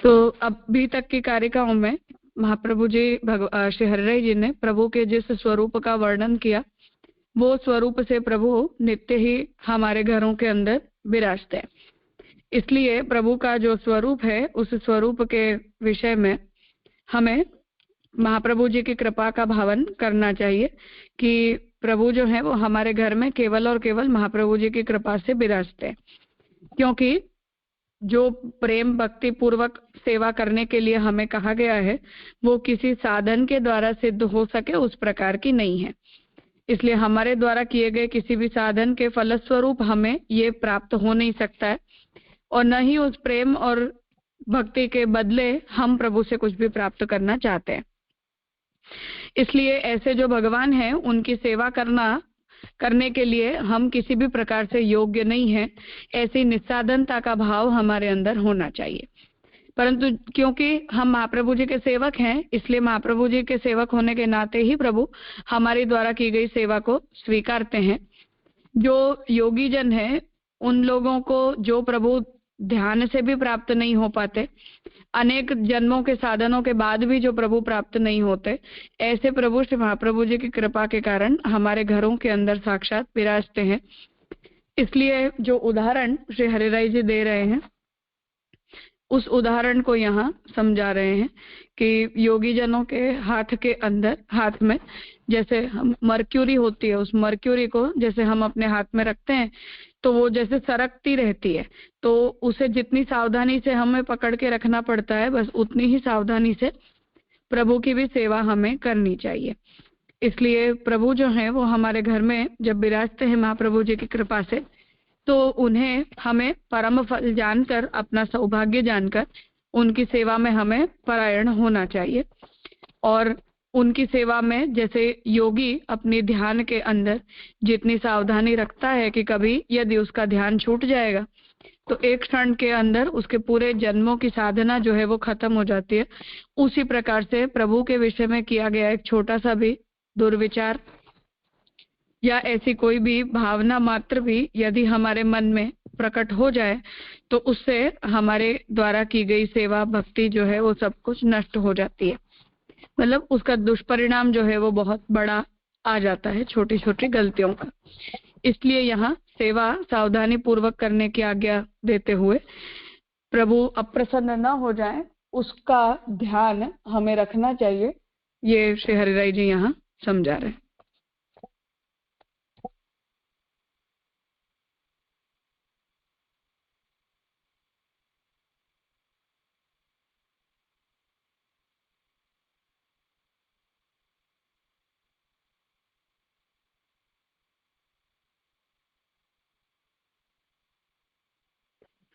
तो अभी तक की कारिकाओं में महाप्रभु जी श्री हरिराय जी ने प्रभु के जिस स्वरूप का वर्णन किया वो स्वरूप से प्रभु नित्य ही हमारे घरों के अंदर विराजते हैं। इसलिए प्रभु का जो स्वरूप है उस स्वरूप के विषय में हमें महाप्रभु जी की कृपा का भावन करना चाहिए कि प्रभु जो है वो हमारे घर में केवल और केवल महाप्रभु जी की कृपा से विराजते हैं, क्योंकि जो प्रेम भक्ति पूर्वक सेवा करने के लिए हमें कहा गया है वो किसी साधन के द्वारा सिद्ध हो सके उस प्रकार की नहीं है। इसलिए हमारे द्वारा किए गए किसी भी साधन के फलस्वरूप हमें ये प्राप्त हो नहीं सकता है और न ही उस प्रेम और भक्ति के बदले हम प्रभु से कुछ भी प्राप्त करना चाहते हैं। इसलिए ऐसे जो भगवान हैं उनकी सेवा करने के लिए हम किसी भी प्रकार से योग्य नहीं है, ऐसी निस्साधनता का भाव हमारे अंदर होना चाहिए। परंतु क्योंकि हम महाप्रभु जी के सेवक हैं, इसलिए महाप्रभु जी के सेवक होने के नाते ही प्रभु हमारे द्वारा की गई सेवा को स्वीकारते हैं। जो योगी जन है उन लोगों को जो प्रभु ध्यान से भी प्राप्त नहीं हो पाते, अनेक जन्मों के साधनों के बाद भी जो प्रभु प्राप्त नहीं होते, ऐसे प्रभु श्री महाप्रभु जी की कृपा के कारण हमारे घरों के अंदर साक्षात विराजते हैं। इसलिए जो उदाहरण श्री हरिराय जी दे रहे हैं उस उदाहरण को यहाँ समझा रहे हैं कि योगी जनों के हाथ में जैसे मर्क्यूरी होती है, उस मर्क्यूरी को जैसे हम अपने हाथ में रखते हैं तो वो जैसे सरकती रहती है, तो उसे जितनी सावधानी से हमें पकड़ के रखना पड़ता है बस उतनी ही सावधानी से प्रभु की भी सेवा हमें करनी चाहिए। इसलिए प्रभु जो है वो हमारे घर में जब विराजते हैं महाप्रभु जी की कृपा से, तो उन्हें हमें परम फल जानकर, अपना सौभाग्य जानकर उनकी सेवा में हमें परायण होना चाहिए। और उनकी सेवा में जैसे योगी अपनी ध्यान के अंदर जितनी सावधानी रखता है कि कभी यदि उसका ध्यान छूट जाएगा तो एक क्षण के अंदर उसके पूरे जन्मों की साधना जो है वो खत्म हो जाती है, उसी प्रकार से प्रभु के विषय में किया गया एक छोटा सा भी दुर्विचार या ऐसी कोई भी भावना मात्र भी यदि हमारे मन में प्रकट हो जाए तो उससे हमारे द्वारा की गई सेवा भक्ति जो है वो सब कुछ नष्ट हो जाती है। मतलब उसका दुष्परिणाम जो है वो बहुत बड़ा आ जाता है छोटी छोटी गलतियों का। इसलिए यहाँ सेवा सावधानी पूर्वक करने की आज्ञा देते हुए प्रभु अप्रसन्न न हो जाए उसका ध्यान हमें रखना चाहिए, ये श्री हरिराय जी यहाँ समझा रहे हैं।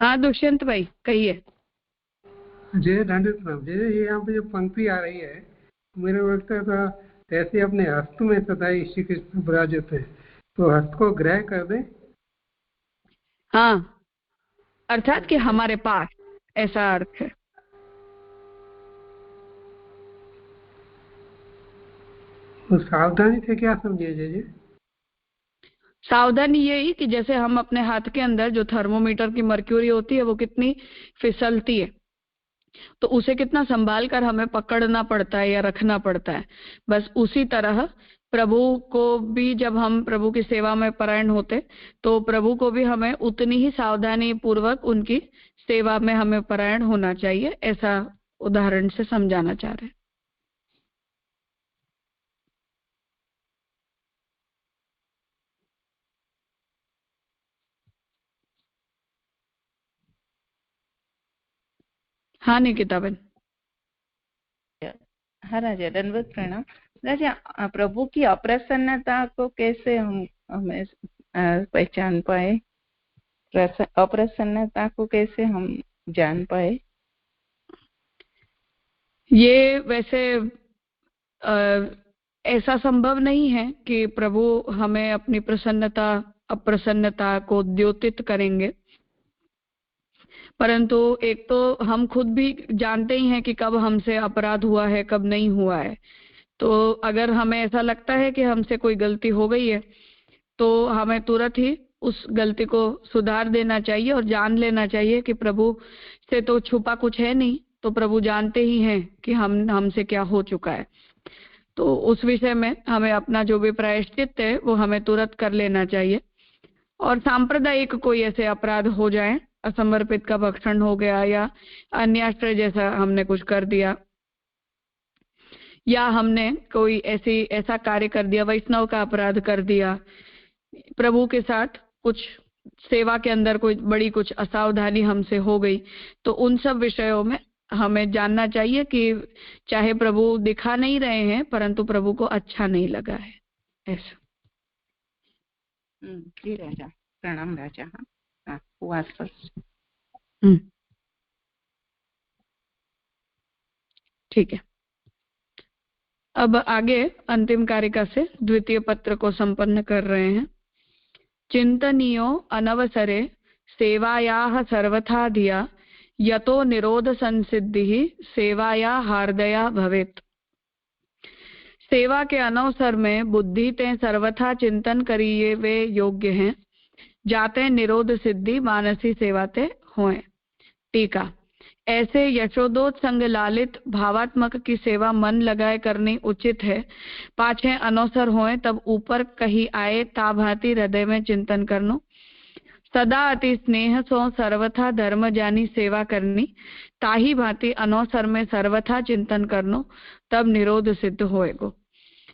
हाँ दुष्यंत भाई कहिए। जय दंडित प्रभु जय। ये यहाँ पे जो पंक्ति आ रही है मेरे को लगता था ऐसे अपने हस्त में सदाई श्री कृष्ण विराजते हैं, तो हस्त को ग्रह कर दें। हाँ, अर्थात कि हमारे पास, ऐसा अर्थ है। तो सावधानी से क्या समझिए जी? सावधानी यही कि जैसे हम अपने हाथ के अंदर जो थर्मोमीटर की मर्क्यूरी होती है वो कितनी फिसलती है, तो उसे कितना संभाल कर हमें पकड़ना पड़ता है या रखना पड़ता है, बस उसी तरह प्रभु को भी जब हम प्रभु की सेवा में परायण होते तो प्रभु को भी हमें उतनी ही सावधानी पूर्वक उनकी सेवा में हमें परायण होना चाहिए, ऐसा उदाहरण से समझाना चाह रहे हैं। हाँ निकिता बहन। हाँ राजा दंडवत प्रणाम। राजा प्रभु की अप्रसन्नता को कैसे हमें पहचान पाए, अप्रसन्नता को कैसे हम जान पाए? ये वैसे ऐसा संभव नहीं है कि प्रभु हमें अपनी प्रसन्नता अप्रसन्नता को द्योतित करेंगे, परंतु एक तो हम खुद भी जानते ही हैं कि कब हमसे अपराध हुआ है कब नहीं हुआ है। तो अगर हमें ऐसा लगता है कि हमसे कोई गलती हो गई है तो हमें तुरंत ही उस गलती को सुधार देना चाहिए और जान लेना चाहिए कि प्रभु से तो छुपा कुछ है नहीं, तो प्रभु जानते ही हैं कि हमसे क्या हो चुका है। तो उस विषय में हमें अपना जो भी प्रायश्चित है वो हमें तुरंत कर लेना चाहिए। और सांप्रदायिक कोई ऐसे अपराध हो जाए, असमर्पित का भक्षण हो गया या अन्याश्रय जैसा हमने कुछ कर दिया, या हमने कोई ऐसा कार्य कर दिया, वैष्णव का अपराध कर दिया, प्रभु के साथ कुछ सेवा के अंदर कोई बड़ी कुछ असावधानी हमसे हो गई, तो उन सब विषयों में हमें जानना चाहिए कि चाहे प्रभु दिखा नहीं रहे हैं परंतु प्रभु को अच्छा नहीं लगा है। ऐसा। जी राजा, प्रणाम राजा। हाँ, ठीक है। अब आगे अंतिम कारिका से द्वितीय पत्र को संपन्न कर रहे हैं। चिंतनीयो अनवसरे सेवायाः सर्वथा धिया यतो निरोध संसिद्धिः सेवाया हार्दया भवेत्। सेवा के अनवसर में बुद्धि ते सर्वथा चिंतन करिए वे योग्य हैं, जाते निरोध सिद्धि मानसी सेवाते होए। टीका। ऐसे यशोदोत्संग लालित भावात्मक की सेवा मन लगाए करनी उचित है। पाछे अनवसर होए तब ऊपर कही आए ता भांति हृदय में चिंतन करनो। सदा अति स्नेह सो सर्वथा धर्म जानी सेवा करनी, ताही भांति अनवसर में सर्वथा चिंतन करनो, तब निरोध सिद्ध होएगो।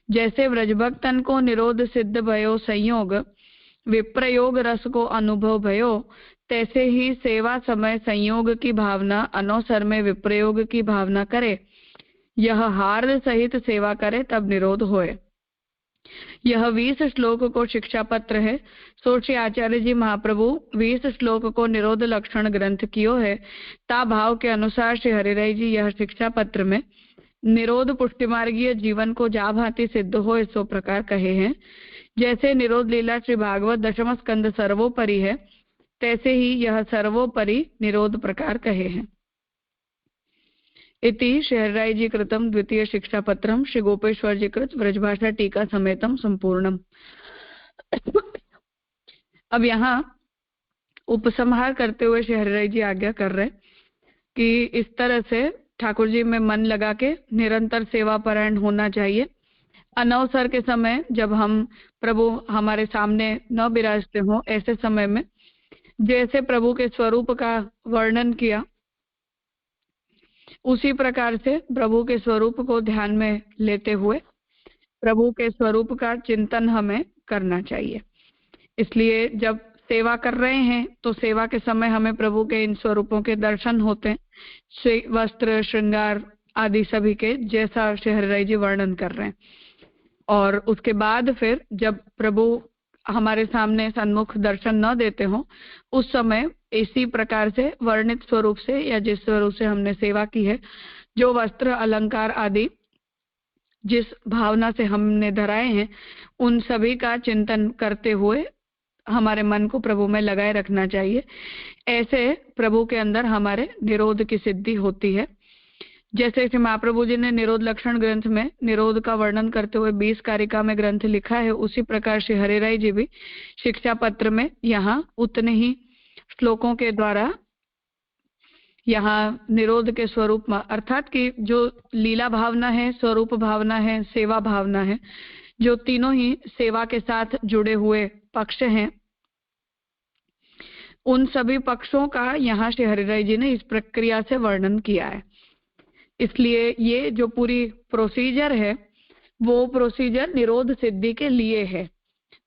जैसे व्रजभक्तन को निरोध सिद्ध भयो संयोग, विप्रयोग रस को अनुभव भयो, तैसे ही सेवा समय संयोग की भावना अनवसर में विप्रयोग की भावना करे, यह हार्द सहित सेवा करे तब निरोध होए। यह 20 श्लोक को शिक्षा पत्र है। सो श्री आचार्य जी महाप्रभु 20 श्लोक को निरोध लक्षण ग्रंथ कियो है। ता भाव के अनुसार श्री हरिराय जी यह शिक्षा पत्र में निरोध पुष्टिमार्गीय जीवन को जा भांति सिद्ध हो इस प्रकार कहे हैं। जैसे निरोध लीला श्री भागवत दशम स्कंद सर्वोपरि है, तैसे ही यह सर्वोपरि निरोध प्रकार कहे हैं। इति श्री हरिराय जी कृतम द्वितीय शिक्षा पत्रम श्री गोपेश्वर जी कृत व्रजभाषा टीका समेतम संपूर्णम। अब यहाँ उपसंहार करते हुए श्री हरिराय जी आज्ञा कर रहे कि इस तरह से ठाकुर जी में मन लगा के निरंतर सेवा परायण होना चाहिए। अनवसर के समय जब हम प्रभु हमारे सामने न विराजते हो, ऐसे समय में जैसे प्रभु के स्वरूप का वर्णन किया उसी प्रकार से प्रभु के स्वरूप को ध्यान में लेते हुए प्रभु के स्वरूप का चिंतन हमें करना चाहिए। इसलिए जब सेवा कर रहे हैं तो सेवा के समय हमें प्रभु के इन स्वरूपों के दर्शन होते हैं, वस्त्र श्रृंगार आदि सभी के, जैसा श्री हरिराय जी वर्णन कर रहे हैं। और उसके बाद फिर जब प्रभु हमारे सामने सन्मुख दर्शन न देते हो, उस समय इसी प्रकार से वर्णित स्वरूप से या जिस स्वरूप से हमने सेवा की है, जो वस्त्र अलंकार आदि जिस भावना से हमने धराए हैं, उन सभी का चिंतन करते हुए हमारे मन को प्रभु में लगाए रखना चाहिए। ऐसे प्रभु के अंदर हमारे निरोध की सिद्धि होती है। जैसे श्री महाप्रभु जी ने निरोध लक्षण ग्रंथ में निरोध का वर्णन करते हुए 20 कारिका में ग्रंथ लिखा है, उसी प्रकार श्री हरिराय जी भी शिक्षा पत्र में यहाँ उतने ही श्लोकों के द्वारा यहाँ निरोध के स्वरूप में, अर्थात कि जो लीला भावना है, स्वरूप भावना है, सेवा भावना है, जो तीनों ही सेवा के साथ जुड़े हुए पक्ष हैं, उन सभी पक्षों का यहाँ श्री हरिराय जी ने इस प्रक्रिया से वर्णन किया है। इसलिए ये जो पूरी प्रोसीजर है वो प्रोसीजर निरोध सिद्धि के लिए है।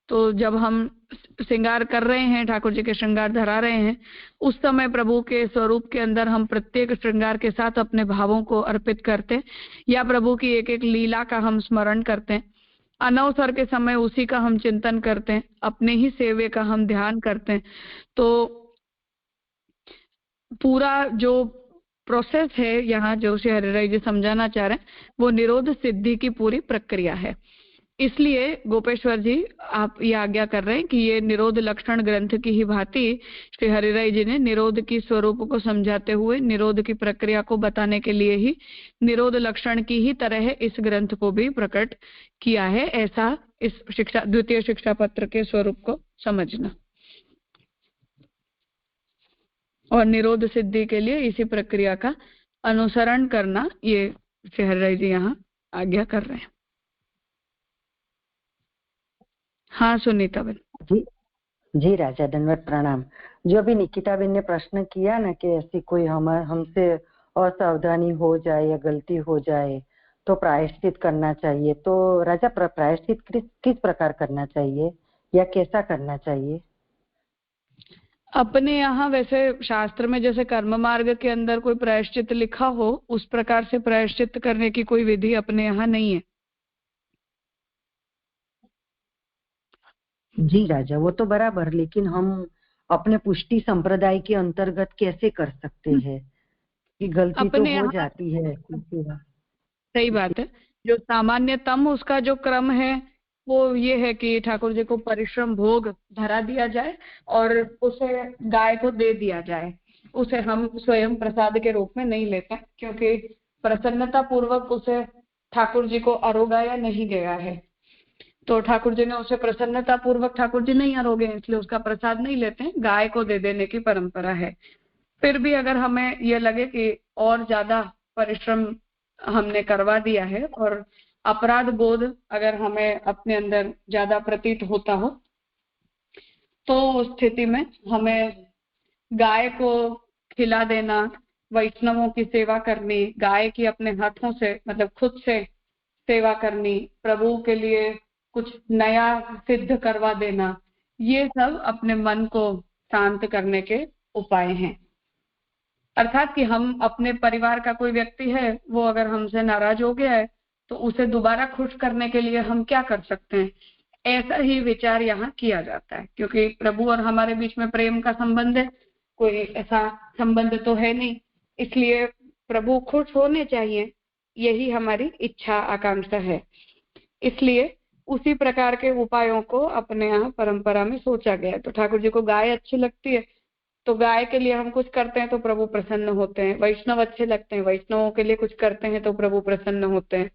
तो जब हम श्रृंगार कर रहे हैं, ठाकुर जी के श्रृंगार धरा रहे हैं, उस समय प्रभु के स्वरूप के अंदर हम प्रत्येक श्रृंगार के साथ अपने भावों को अर्पित करते हैं या प्रभु की एक एक लीला का हम स्मरण करते हैं। अनवसर के समय उसी का हम चिंतन करते हैं, अपने ही सेवे का हम ध्यान करते हैं। तो पूरा जो प्रोसेस है यहाँ जो श्री हरिराय जी समझाना चाह रहे हैं वो निरोध सिद्धि की पूरी प्रक्रिया है। इसलिए गोपेश्वर जी आप ये आज्ञा कर रहे हैं कि ये निरोध लक्षण ग्रंथ की ही भांति श्री हरिराय जी ने निरोध की स्वरूप को समझाते हुए निरोध की प्रक्रिया को बताने के लिए ही निरोध लक्षण की ही तरह इस ग्रंथ को भी प्रकट किया है। ऐसा इस द्वितीय शिक्षा पत्र के स्वरूप को समझना। और निरोध सिद्धि के लिए इसी प्रक्रिया का अनुसरण करना, ये श्री हरिराय जी यहाँ आज्ञा कर रहे हैं। हाँ सुनीता बहन। जी जी राजा, दंडवत प्रणाम। जो अभी निकिता बहन ने प्रश्न किया ना कि ऐसी कोई हमसे असावधानी हो जाए या गलती हो जाए तो प्रायश्चित करना चाहिए, तो राजा प्रायश्चित किस प्रकार करना चाहिए या कैसा करना चाहिए? अपने यहाँ वैसे शास्त्र में जैसे कर्म मार्ग के अंदर कोई प्रायश्चित लिखा हो, उस प्रकार से प्रायश्चित करने की कोई विधि अपने यहाँ नहीं है। जी राजा, वो तो बराबर, लेकिन हम अपने पुष्टि संप्रदाय के अंतर्गत कैसे कर सकते हैं कि गलती तो हो जाती है। सही बात है। जो सामान्यतम उसका जो क्रम है वो ये है कि ठाकुर जी को परिश्रम भोग धरा दिया जाए और उसे गाय को दे दिया जाए। उसे हम स्वयं प्रसाद के रूप में नहीं लेते, क्योंकि प्रसन्नता पूर्वक उसे ठाकुर जी को अरोगाया नहीं गया है। तो ठाकुर जी ने उसे प्रसन्नता पूर्वक ठाकुर जी नहीं अरोगे, इसलिए उसका प्रसाद नहीं लेते हैं। गाय को दे देने की परंपरा है। फिर भी अगर हमें ये लगे कि और ज्यादा परिश्रम हमने करवा दिया है और अपराध बोध अगर हमें अपने अंदर ज्यादा प्रतीत होता हो, तो उस स्थिति में हमें गाय को खिला देना, वैष्णवों की सेवा करनी, गाय की अपने हाथों से मतलब खुद से सेवा करनी, प्रभु के लिए कुछ नया सिद्ध करवा देना, ये सब अपने मन को शांत करने के उपाय हैं। अर्थात कि हम अपने परिवार का कोई व्यक्ति है, वो अगर हमसे नाराज हो गया है तो उसे दोबारा खुश करने के लिए हम क्या कर सकते हैं, ऐसा ही विचार यहाँ किया जाता है। क्योंकि प्रभु और हमारे बीच में प्रेम का संबंध है, कोई ऐसा संबंध तो है नहीं, इसलिए प्रभु खुश होने चाहिए, यही हमारी इच्छा आकांक्षा है। इसलिए उसी प्रकार के उपायों को अपने यहाँ परंपरा में सोचा गया है। तो ठाकुर जी को गाय अच्छी लगती है तो गाय के लिए हम कुछ करते हैं तो प्रभु प्रसन्न होते हैं। वैष्णव अच्छे लगते हैं, वैष्णवों के लिए कुछ करते हैं तो प्रभु प्रसन्न होते हैं।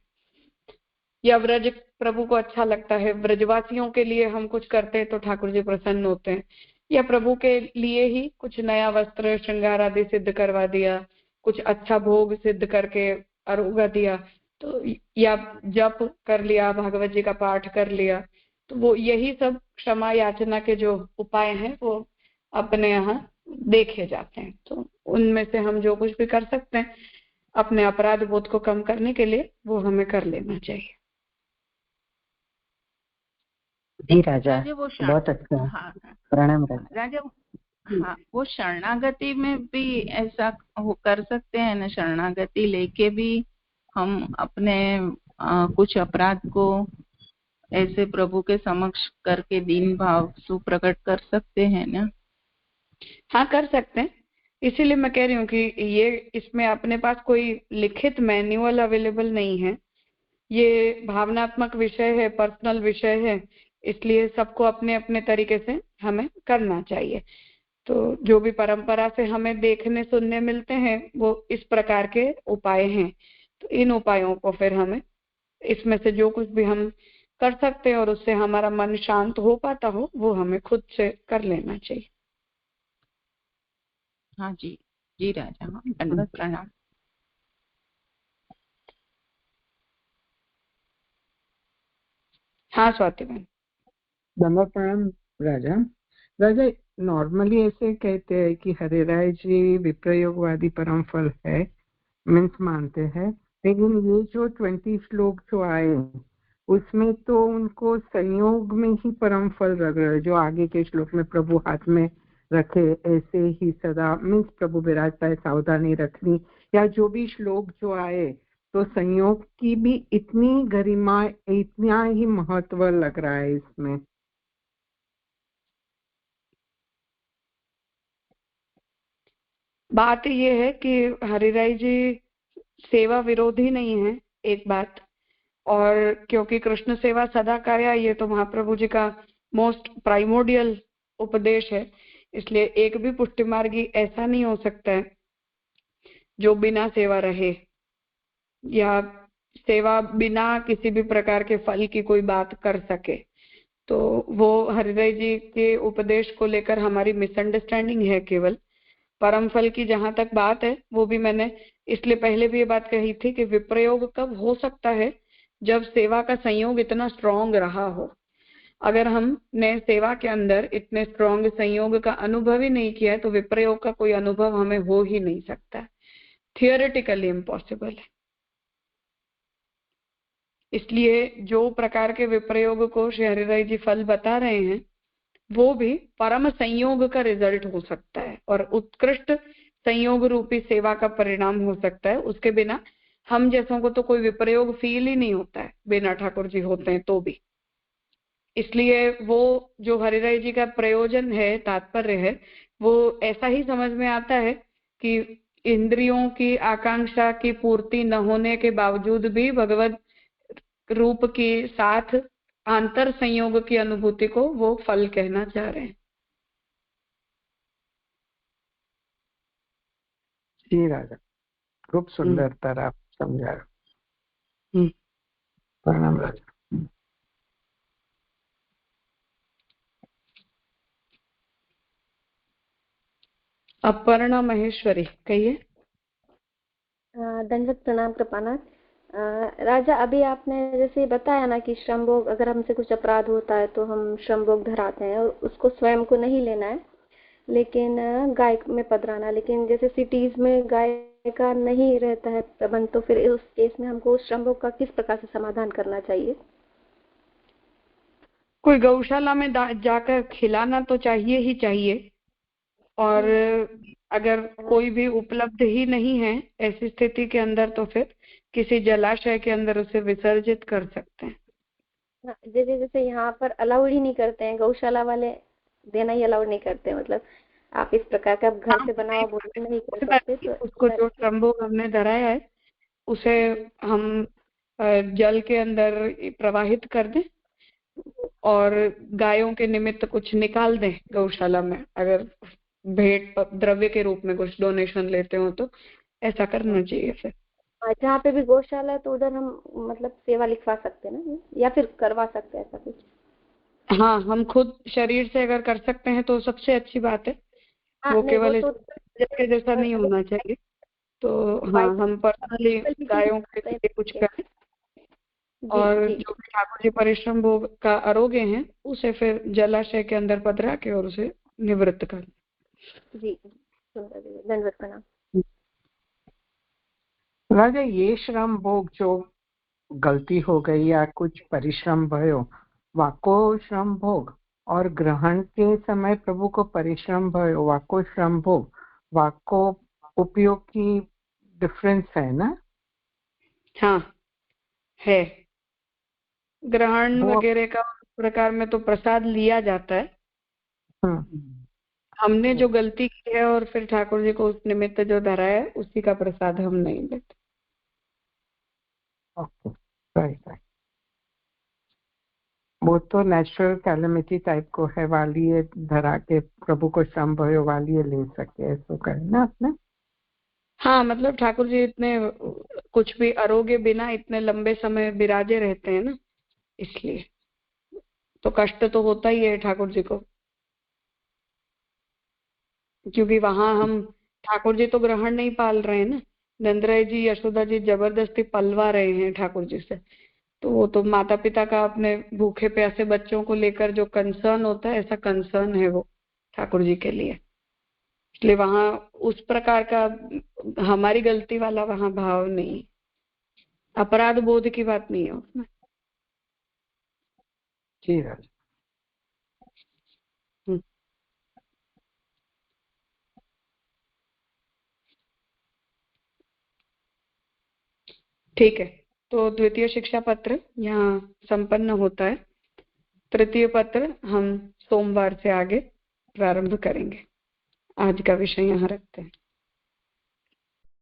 या व्रज प्रभु को अच्छा लगता है, व्रजवासियों के लिए हम कुछ करते हैं तो ठाकुर जी प्रसन्न होते हैं। या प्रभु के लिए ही कुछ नया वस्त्र श्रृंगार आदि सिद्ध करवा दिया, कुछ अच्छा भोग सिद्ध करके अरोगा दिया, तो या जप कर लिया, भागवत जी का पाठ कर लिया, तो वो यही सब क्षमा याचना के जो उपाय हैं वो अपने यहाँ देखे जाते हैं। तो उनमें से हम जो कुछ भी कर सकते हैं अपने अपराध बोध को कम करने के लिए, वो हमें कर लेना चाहिए। जी राजा, बहुत अच्छा। हाँ प्रणाम राजा। हाँ, वो शरणागति में भी ऐसा कर सकते हैं ना, शरणागति लेके भी हम अपने कुछ अपराध को ऐसे प्रभु के समक्ष करके दीन भाव सुप्रकट कर सकते हैं ना। हाँ कर सकते हैं, इसीलिए मैं कह रही हूँ कि ये इसमें अपने पास कोई लिखित मैन्युअल अवेलेबल नहीं है, ये भावनात्मक विषय है, पर्सनल विषय है, इसलिए सबको अपने अपने तरीके से हमें करना चाहिए। तो जो भी परंपरा से हमें देखने सुनने मिलते हैं वो इस प्रकार के उपाय हैं। तो इन उपायों को फिर हमें इसमें से जो कुछ भी हम कर सकते हैं और उससे हमारा मन शांत हो पाता हो, वो हमें खुद से कर लेना चाहिए। हाँ जी जी राजा, दंडवत प्रणाम। हाँ स्वाति मैम। दंडवत प्रणाम राजा। राजा नॉर्मली ऐसे कहते हैं कि हरिराय जी विप्रयोगवादी परम फल है, मीन्स मानते हैं, लेकिन ये जो 20 श्लोक जो आए उसमें तो उनको संयोग में ही परम फल लग रहा है। जो आगे के श्लोक में प्रभु हाथ में रखे ऐसे ही सदा, मीन्स प्रभु विराजता है, सावधानी रखनी, या जो भी श्लोक जो आए तो संयोग की भी इतनी गरिमा, इतना ही महत्व लग रहा है इसमें। बात ये है कि हरिराय जी सेवा विरोधी नहीं है एक बात, और क्योंकि कृष्ण सेवा सदा कार्य, ये तो महाप्रभु जी का मोस्ट प्राइमोडियल उपदेश है, इसलिए एक भी पुष्टि मार्गी ऐसा नहीं हो सकता है जो बिना सेवा रहे या सेवा बिना किसी भी प्रकार के फल की कोई बात कर सके। तो वो हरिराय जी के उपदेश को लेकर हमारी मिसअंडरस्टैंडिंग है केवल। परम फल की जहां तक बात है वो भी मैंने इसलिए पहले भी ये बात कही थी कि विप्रयोग कब हो सकता है, जब सेवा का संयोग इतना स्ट्रांग रहा हो। अगर हमने सेवा के अंदर इतने स्ट्रांग संयोग का अनुभव ही नहीं किया है तो विप्रयोग का कोई अनुभव हमें हो ही नहीं सकता, थियोरेटिकली इम्पॉसिबल है। इसलिए जो प्रकार के विप्रयोग को श्री हरिराय जी फल बता रहे हैं वो भी परम संयोग का रिजल्ट हो सकता है और उत्कृष्ट संयोग रूपी सेवा का परिणाम हो सकता है। उसके बिना हम जैसों को तो कोई विप्रयोग फील ही नहीं होता है, बिना ठाकुर जी होते हैं तो भी। इसलिए वो जो हरिराय जी का प्रयोजन है, तात्पर्य है, वो ऐसा ही समझ में आता है कि इंद्रियों की आकांक्षा की पूर्ति न होने के बावजूद भी भगवत रूप के साथ आंतर संयोग की अनुभूति को वो फल कहना चाह रहे हैं। जी राजा, खूब सुंदर तरह आप समझा। प्रणाम राजा। अपर्णा महेश्वरी कहिए। दंडवत प्रणाम कृपानाथ। राजा, अभी आपने जैसे बताया ना कि श्रम भोग, अगर हमसे कुछ अपराध होता है तो हम श्रम भोग धराते हैं और उसको स्वयं को नहीं लेना है, लेकिन गाय में पधराना। लेकिन जैसे सिटीज में गाय का नहीं रहता है प्रबंध, तो फिर उस केस में हमको श्रम भोग का किस प्रकार से समाधान करना चाहिए? कोई गौशाला में जाकर खिलाना तो चाहिए ही चाहिए, और अगर कोई भी उपलब्ध ही नहीं है ऐसी स्थिति के अंदर तो फिर किसी जलाशय के अंदर उसे विसर्जित कर सकते हैं। जैसे जैसे यहाँ पर अलाउड ही नहीं करते हैं, गौशाला वाले देना ही अलाउड नहीं करते हैं, मतलब आप इस प्रकार का घर से बना हुआ भोजन नहीं कर सकते, तो उसको जो श्रम भोग हमने धराया है उसे हम जल के अंदर प्रवाहित कर दें और गायों के निमित्त कुछ निकाल दें गौशाला में। अगर भेंट द्रव्य के रूप में कुछ डोनेशन लेते हो तो ऐसा करना चाहिए। फिर जहाँ पे भी गौशाला है तो उधर हम मतलब सेवा लिखवा सकते हैं ना, या फिर करवा सकते हैं ऐसा कुछ? हाँ, हम खुद शरीर से अगर कर सकते हैं तो सबसे अच्छी बात है। वो केवल के जैसा नहीं होना चाहिए। तो हाँ, हम पर्सनली गायों के लिए कुछ करें और जो भी ठाकुर जी परिश्रम भोग का आरोग्य हैं उसे फिर जलाशय के अंदर पधरा के और उसे निवृत्त कर। जी, दंडवत प्रणाम। राजा, ये श्रम भोग जो गलती हो गई या कुछ परिश्रम भयो, वाको श्रम भोग और ग्रहण के समय प्रभु को परिश्रम भयो, वाको श्रम भोग, वाको उपयोग की डिफरेंस है ना? हाँ है। ग्रहण वगैरह का प्रकार में तो प्रसाद लिया जाता है। हमने जो गलती की है और फिर ठाकुर जी को उस निमित्त जो धराया है उसी का प्रसाद हम नहीं लेते। राइट। वो तो नेचुरल कैलेमिटी टाइप को है, वाली धरा के प्रभु को श्रम भयो वाली ले सके, ऐसा करना आपने। हाँ, मतलब ठाकुर जी इतने कुछ भी आरोग्य बिना इतने लंबे समय विराजे रहते हैं ना, इसलिए तो कष्ट तो होता ही है ठाकुर जी को, क्योंकि वहां हम ठाकुर जी तो ग्रहण नहीं पाल रहे हैं ना। नंदराय जी यशोदा जी जबरदस्ती पलवा रहे हैं ठाकुर जी से। तो वो तो माता पिता का अपने भूखे प्यासे बच्चों को लेकर जो कंसर्न होता है, ऐसा कंसर्न है वो ठाकुर जी के लिए। इसलिए वहां उस प्रकार का हमारी गलती वाला वहां भाव नहीं, अपराध बोध की बात नहीं है उसमें। जी राजा। ठीक है, तो द्वितीय शिक्षा पत्र यहाँ संपन्न होता है। तृतीय पत्र हम सोमवार से आगे प्रारंभ करेंगे। आज का विषय यहाँ रखते हैं।